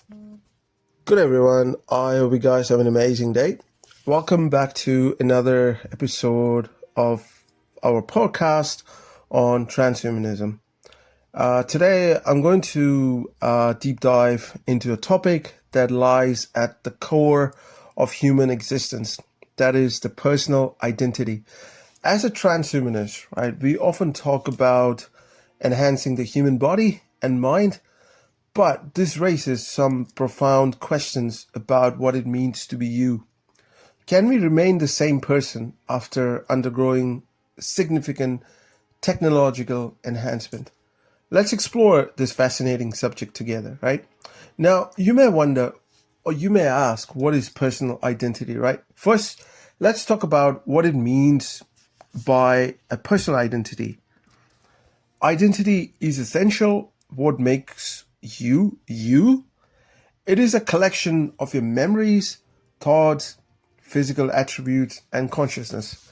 Good everyone, I hope you guys have an amazing day. Welcome back to another episode of our podcast on transhumanism. Today I'm going to deep dive into a topic that lies at the core of human existence. That is the personal identity. As a transhumanist, right, we often talk about enhancing the human body and mind, but this raises some profound questions about what it means to be you. Can we remain the same person after undergoing significant technological enhancement? Let's explore this fascinating subject together, right? Now, you may wonder, or you may ask, what is personal identity, right? First, let's talk about what it means by a personal identity. Identity is essential. What makes you, you? It is a collection of your memories, thoughts, physical attributes, and consciousness.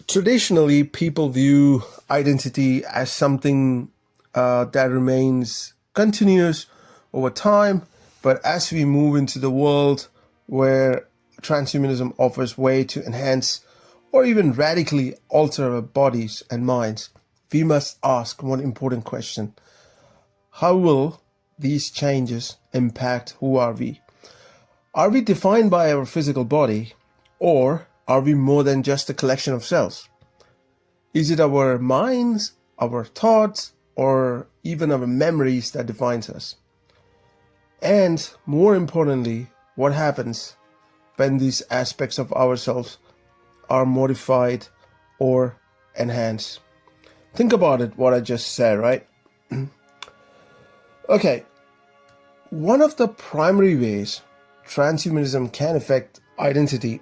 Traditionally, people view identity as something that remains continuous over time, but as we move into the world where transhumanism offers way to enhance or even radically alter our bodies and minds, we must ask one important question. How will these changes impact who are we? Are we defined by our physical body, or are we more than just a collection of cells? Is it our minds, our thoughts, or even our memories that defines us? And more importantly, what happens when these aspects of ourselves are modified or enhanced? Think about it, what I just said, right? Okay, one of the primary ways transhumanism can affect identity,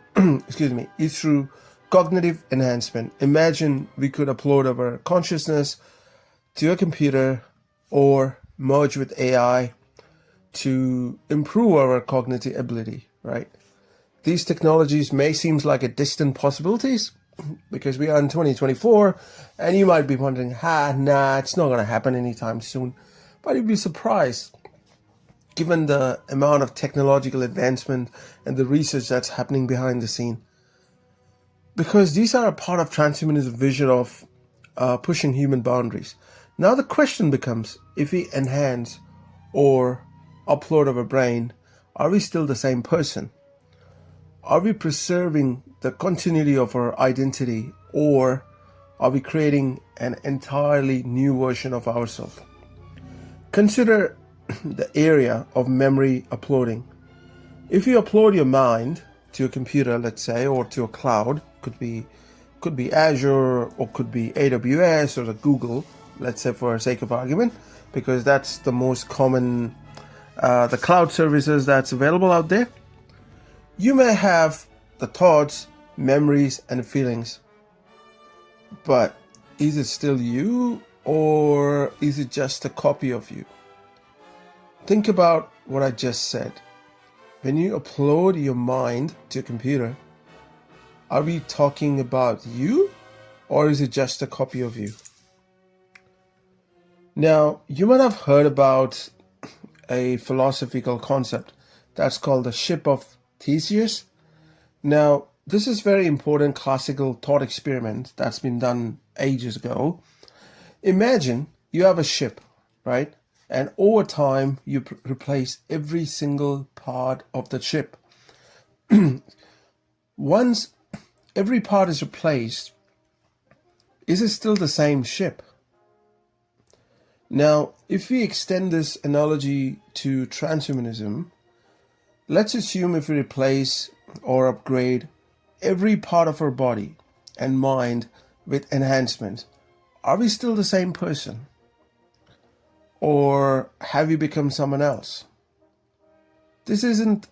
is through cognitive enhancement. Imagine we could upload our consciousness to a computer or merge with AI to improve our cognitive ability, right? These technologies may seem like a distant possibilities because we are in 2024, and you might be wondering, it's not going to happen anytime soon. But you'd be surprised, given the amount of technological advancement and the research that's happening behind the scene. Because these are a part of transhumanism vision of pushing human boundaries. Now the question becomes, if we enhance or upload our brain, are we still the same person? Are we preserving the continuity of our identity, or are we creating an entirely new version of ourselves? Consider the area of memory uploading. If you upload your mind to a computer, let's say, or to a cloud, could be Azure or could be AWS or the Google, let's say for the sake of argument, because that's the most common, the cloud services that's available out there. You may have the thoughts, memories, and feelings, but is it still you, or is it just a copy of you? Think about what I just said. When you upload your mind to a computer, are we talking about you, or is it just a copy of you? Now, you might have heard about a philosophical concept that's called the ship of Theseus. Now, this is very important classical thought experiment that's been done ages ago. Imagine you have a ship, right? And over time, you replace every single part of the ship. Once every part is replaced, is it still the same ship? Now, if we extend this analogy to transhumanism, let's assume if we replace or upgrade every part of our body and mind with enhancement, are we still the same person? Or have you become someone else? This isn't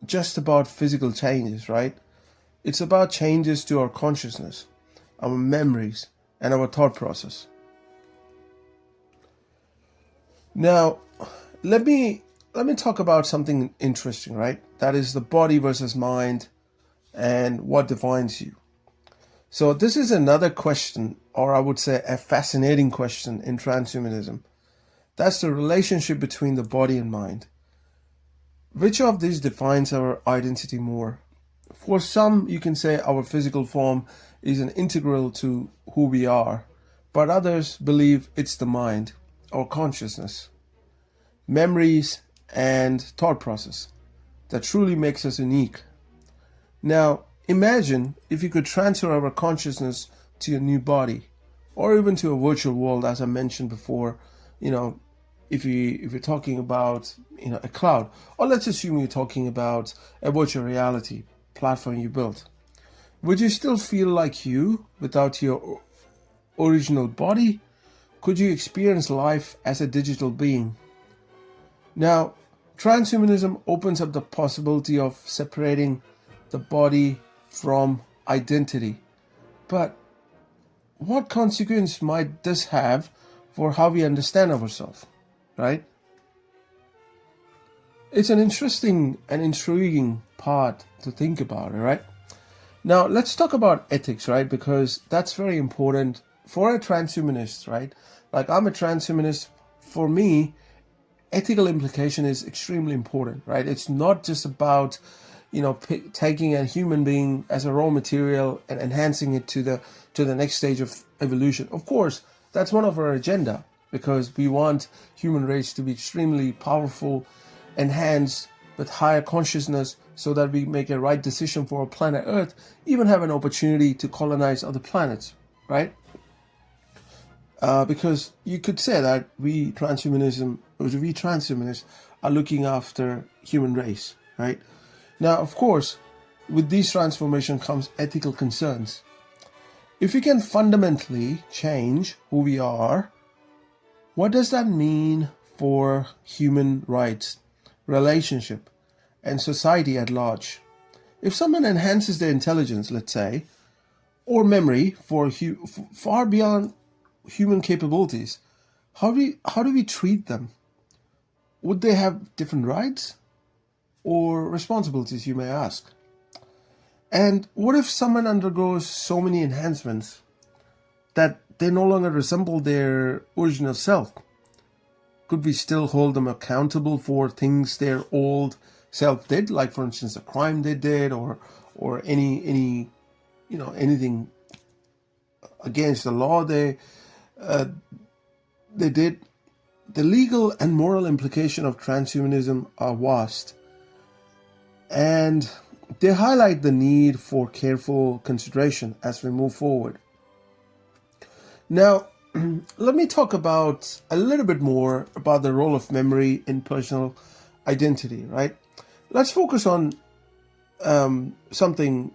just about physical changes, right? It's about changes to our consciousness, our memories, and our thought process. Now, let me talk about something interesting, right? That is the body versus mind and what defines you. So this is another question, or I would say a fascinating question in transhumanism. That's the relationship between the body and mind. Which of these defines our identity more? For some, you can say our physical form is an integral to who we are, but others believe it's the mind, our consciousness, memories, and thought process that truly makes us unique. Now, imagine if you could transfer our consciousness to your new body, or even to a virtual world, as I mentioned before. You know, if you're talking about a cloud, or let's assume you're talking about a virtual reality platform you built, would you still feel like you without your original body? Could you experience life as a digital being? Now, transhumanism opens up the possibility of separating the body from identity. But what consequence might this have for how we understand ourselves, right? It's an interesting and intriguing part to think about, right? Now, let's talk about ethics, right? Because that's very important for a transhumanist, right? Like, I'm a transhumanist. For me, ethical implication is extremely important, right? It's not just about, taking a human being as a raw material and enhancing it to the next stage of evolution. Of course, that's one of our agenda, because we want human race to be extremely powerful, enhanced with higher consciousness, so that we make a right decision for our planet Earth, even have an opportunity to colonize other planets, right? Because you could say that we transhumanists are looking after human race, right? Now, of course, with these transformation comes ethical concerns. If we can fundamentally change who we are, what does that mean for human rights, relationship, and society at large? If someone enhances their intelligence, let's say, or memory far beyond human capabilities, how do we treat them? Would they have different rights or responsibilities, you may ask? And what if someone undergoes so many enhancements that they no longer resemble their original self? Could we still hold them accountable for things their old self did, like, for instance, a crime they did, or anything against the law they did? The legal and moral implications of transhumanism are vast, and they highlight the need for careful consideration as we move forward. Now, let me talk about a little bit more about the role of memory in personal identity, right? Let's focus on something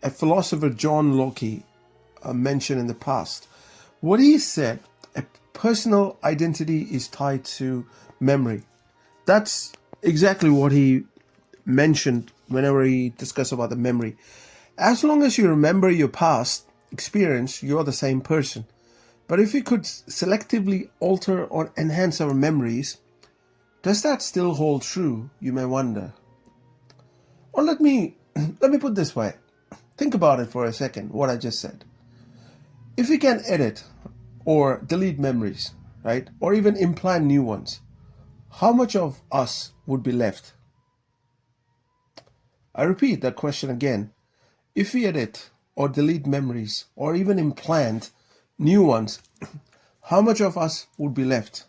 a philosopher, John Locke, mentioned in the past. What he said, a personal identity is tied to memory. That's exactly what he mentioned whenever he discussed about the memory. As long as you remember your past experience, you're the same person. But if we could selectively alter or enhance our memories, does that still hold true, you may wonder? Or let me put it this way. Think about it for a second, what I just said. If we can edit or delete memories, right, or even implant new ones, how much of us would be left? I repeat that question again. If we edit or delete memories or even implant new ones, how much of us would be left?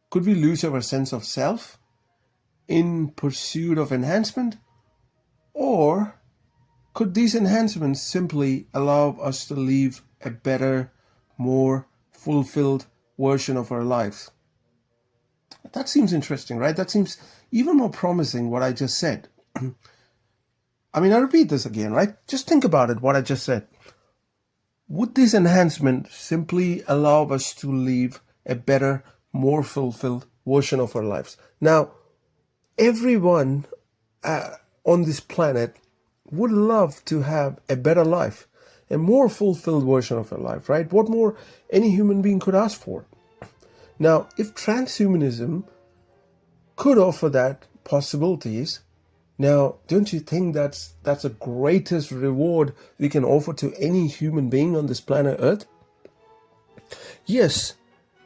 Could we lose our sense of self in pursuit of enhancement? Or could these enhancements simply allow us to live a better, more fulfilled version of our lives? That seems interesting, right? That seems even more promising, what I just said. I repeat this again, right? Just think about it, what I just said. Would this enhancement simply allow us to live a better, more fulfilled version of our lives? Now, everyone on this planet would love to have a better life, a more fulfilled version of their life, right? What more any human being could ask for? Now, if transhumanism could offer that possibilities, now, don't you think that's the greatest reward we can offer to any human being on this planet Earth? Yes,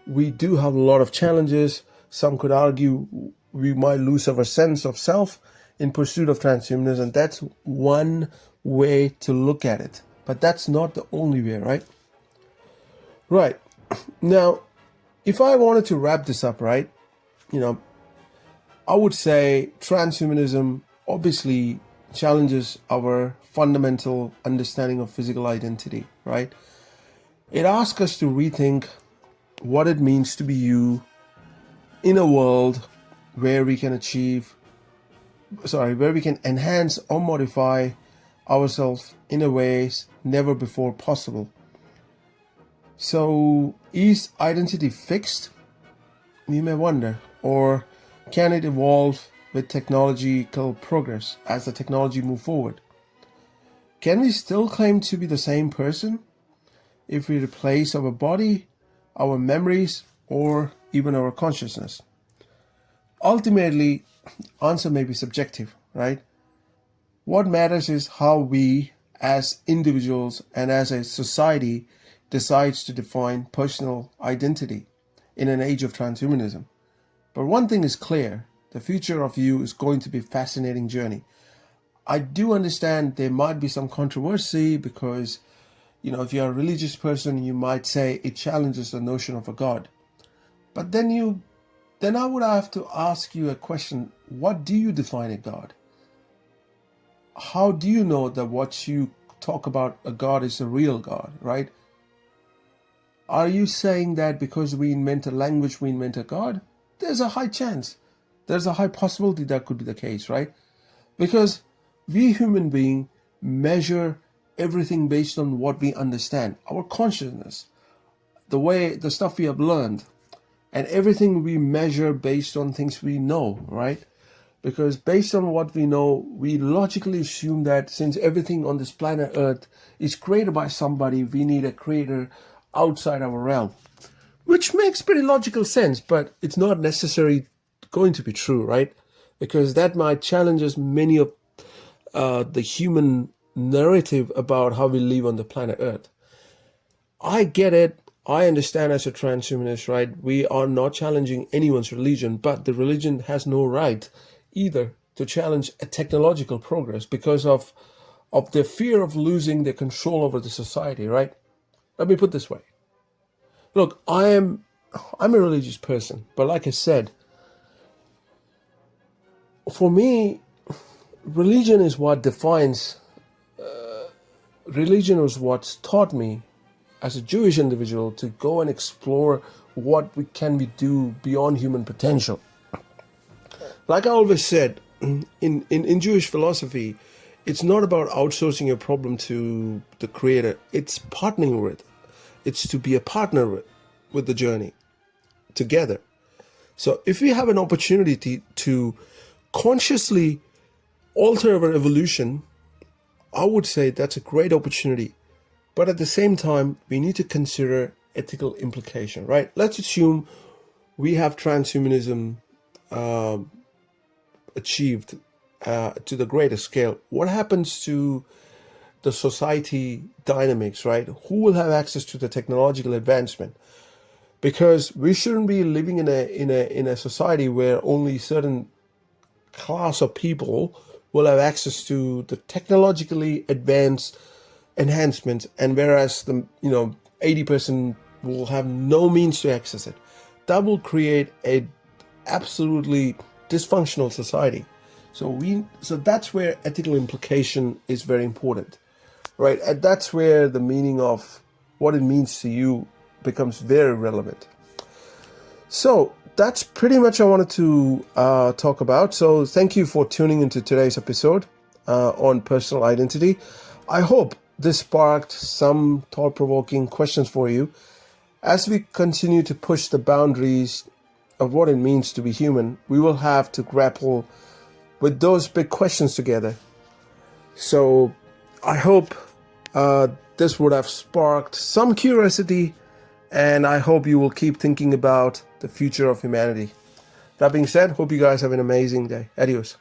we do have a lot of challenges. Some could argue we might lose our sense of self in pursuit of transhumanism. That's one way to look at it. But that's not the only way, right? Right. Now, if I wanted to wrap this up, right, I would say transhumanism obviously challenges our fundamental understanding of physical identity, right? It asks us to rethink what it means to be you in a world where we can enhance or modify ourselves in a ways never before possible. So, is identity fixed? You may wonder. Or can it evolve with technological progress as the technology moves forward? Can we still claim to be the same person if we replace our body, our memories, or even our consciousness? Ultimately, answer may be subjective, right? What matters is how we, as individuals and as a society, decides to define personal identity in an age of transhumanism. But one thing is clear, the future of you is going to be a fascinating journey. I do understand there might be some controversy because, if you're a religious person, you might say it challenges the notion of a God. But then I would have to ask you a question. What do you define a God? How do you know that what you talk about a God is a real God, right? Are you saying that because we invent a language, we invent a God? There's a high chance. There's a high possibility that could be the case, right? Because we human beings measure everything based on what we understand, our consciousness, the stuff we have learned, and everything we measure based on things we know, right? Because based on what we know, we logically assume that since everything on this planet Earth is created by somebody, we need a creator outside our realm. Which makes pretty logical sense, but it's not necessarily going to be true, right? Because that might challenge many of the human narrative about how we live on the planet Earth. I get it. I understand as a transhumanist, right? We are not challenging anyone's religion, but the religion has no right either to challenge a technological progress because of their fear of losing their control over the society, right? Let me put it this way. Look, I'm a religious person, but like I said, for me, religion is what's taught me as a Jewish individual to go and explore what we do beyond human potential. Like I always said, in Jewish philosophy, it's not about outsourcing your problem to the creator. It's partnering with. It's to be a partner with the journey together. So if we have an opportunity to consciously alter our evolution, I would say that's a great opportunity. But at the same time, we need to consider ethical implication, right? Let's assume we have transhumanism achieved to the greatest scale. What happens to the society dynamics, right? Who will have access to the technological advancement? Because we shouldn't be living in a society where only certain class of people will have access to the technologically advanced enhancements, and whereas the 80% will have no means to access it. That will create a absolutely dysfunctional society. So that's where ethical implication is very important, right? And that's where the meaning of what it means to you becomes very relevant. So that's pretty much I wanted to talk about. So thank you for tuning into today's episode on personal identity. I hope this sparked some thought-provoking questions for you as we continue to push the boundaries of what it means to be human. We will have to grapple with those big questions together. So I hope this would have sparked some curiosity, and I hope you will keep thinking about the future of humanity. That being said, hope you guys have an amazing day. Adios.